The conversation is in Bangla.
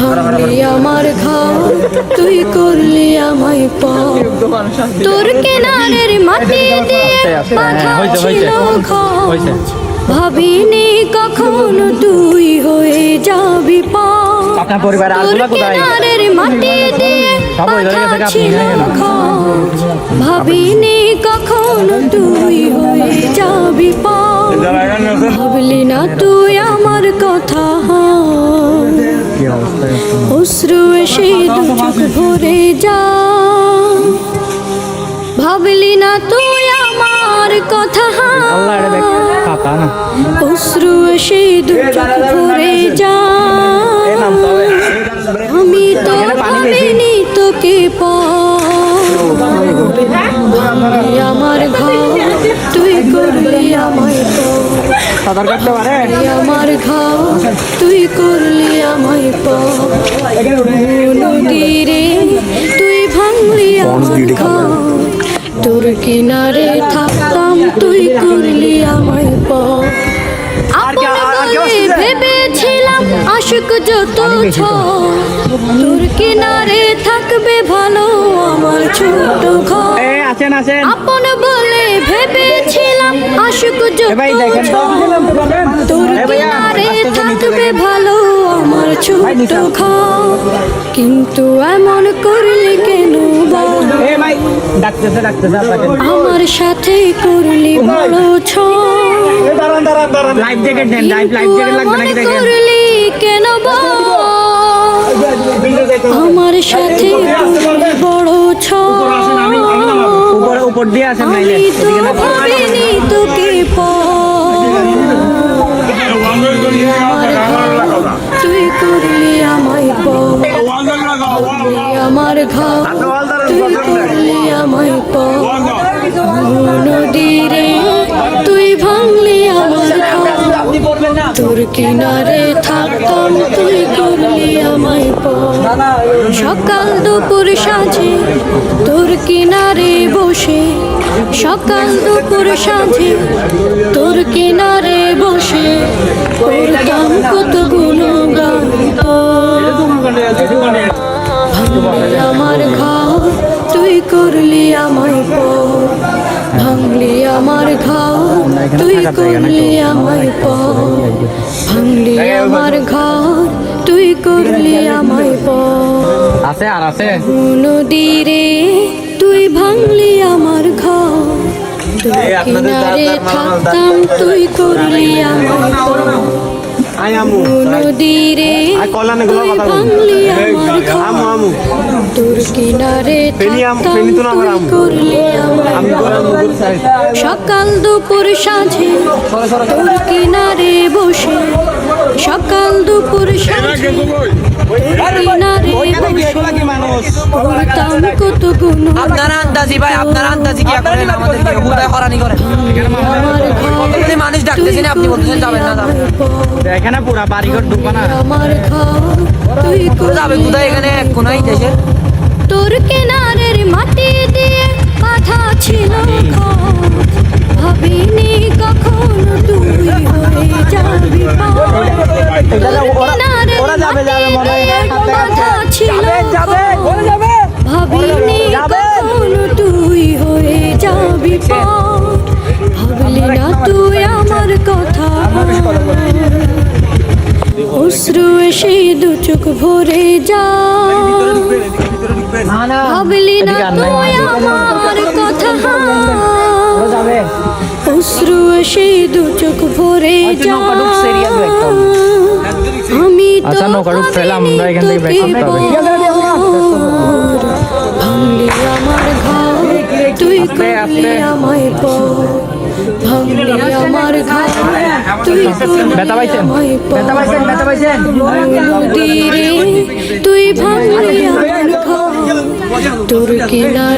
ভাঙলি আমার ঘর তুই করলি আমায় পর তোর কিনারের মাটি দিয়ে বাঁধা ছিল ঘর ভাবিনি কখনো তুই হয়ে যাবি পর তোর কিনারের মাটি দিয়ে বাঁধা ছিল ঘর ভাবিনি কখনো তুই হয়ে যাবি পর ভাবলি না তুই আমার কথা অশ্রু এসে দু চোখ ভরে যা ভাবলি না তুই আমার কথা অশ্রু এসে দু চোখ ভরে যা আমি তো ভাবিনি তোকে ভাঙলি আমার ঘর তুই করলি আমায় আমার ঘর তুই করলি আমায় নদীরে তুই ভাঙলি আমার ঘর তোর কিনারে থাকতাম তুই করলি আমায় ভেবেছিলাম আশুক যত তোর কিনারে থাকবে ভালো আমার ছোট ঘর আপন বলে ভেবেছিলাম আশুক যত তোর কিনারে থাকবে ভালো আমার ছোট ঘর কিন্তু এমন করলি কেন আমার সাথে করলি বড় করলি কেন আমার সাথে বড় আমি তো ভাবিনি তোকে তুই করলি আমায় আমার ঘর তুই করলি আমায় নদীরে তুই ভাঙলি আমার ঘর তোর কিনারে থাকতাম তুই করলি আমায় সকাল দুপুর সাঁঝে তোর কিনারে বসে সকাল দুপুর সাঁঝে তোর কিনারে বসে করতাম কত গুণগান ভাঙলি আমার ঘর তুই করলি আমায় ভাঙলি আমার ঘর তুই করলি আমায় ভাঙলি আমার ঘর তুই করলি আমায় নদীরে তুই ভাঙলি আমার ঘর তোর কিনারে থাকতাম তুই করলি আমায় নদীরে তুই ভাঙলি আমার ঘর তোর কিনারে থাকতাম তুই করলি আমায় সকাল দুপুর সাঁঝে তোর কিনারে বসে সকাল দুপুর সাঁঝে কিনারে করতাম কত গুণ আপনারা আন্দাজি ভাই আপনারা আন্দাজি কি করেন আমাদেরকে হুদায় হরানি করেন আপনি মানুষ ডাকতেছেন আপনি বলতেছেন যাবেন না এখানে পুরা বাড়িঘর ঢুকবা না আমার ঘর তুই যাবে কোথায় এখানে কোনাই দেশের তোর কিনারের মাটি দিয়ে বাঁধা ছিল ঘর ভাবিনি কখনো তুই হয়ে যাবি বাঁধা ছিল ভাবিনি কখনো তুই হয়ে যাবি ভাবলি না তুই আমার কথা অশ্রু এসে দু চোখ ভরে যা ভাবলি না তুই আমার কথা অশ্রু এসে দু চোখ ভরে যা আমি তো ভাঙলি আমার ঘর তুই করলি আমায় ভাঙলি আমার ঘর তুই আমায় নদীরে তুই ভাঙলি আমার ঘর তোর কিনারে